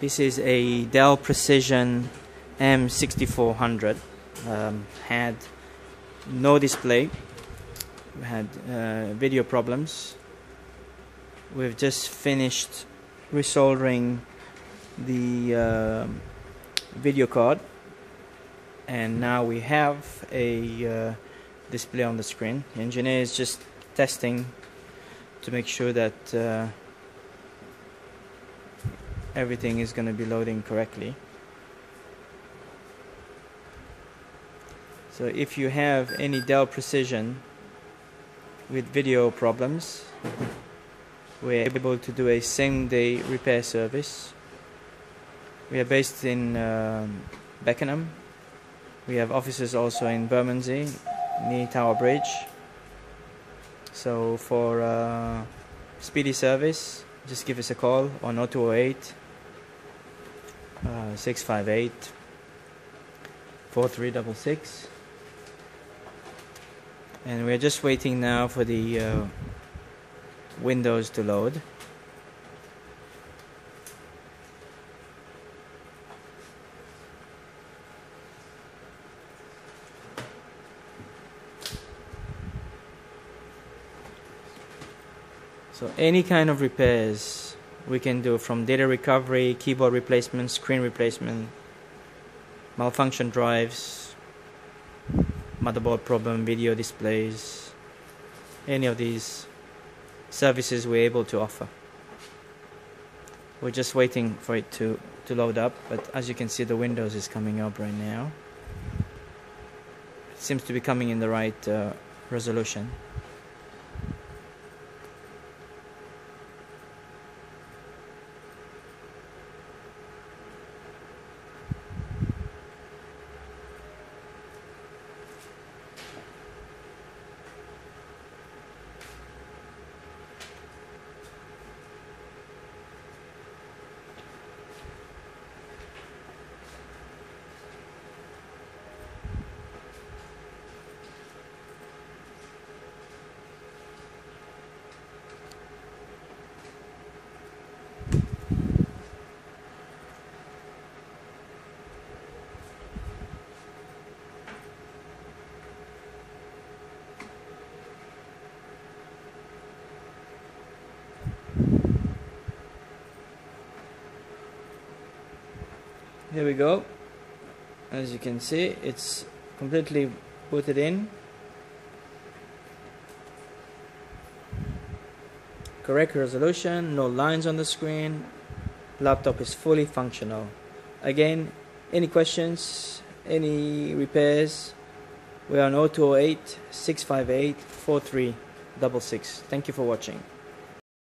This is a Dell Precision M6400. Had no display. We had video problems. We've just finished resoldering the video card, and now we have a display on the screen. The engineer is just testing to make sure that everything is going to be loading correctly. So if you have any Dell Precision with video problems, we're able to do a same-day repair service. We are based in Beckenham. We have offices also in Bermondsey, near Tower Bridge. So for speedy service, just give us a call on 0208 658 4366. And we're just waiting now for the Windows to load. So any kind of repairs we can do, from data recovery, keyboard replacement, screen replacement, malfunction drives, motherboard problem, video displays, any of these services we're able to offer. We're just waiting for it to load up, but as you can see, the Windows is coming up right now. It seems to be coming in the right resolution. Here we go. As you can see, it's completely booted in. Correct resolution, no lines on the screen. Laptop is fully functional. Again, any questions, any repairs, we are on 0208 658 4366. Thank you for watching.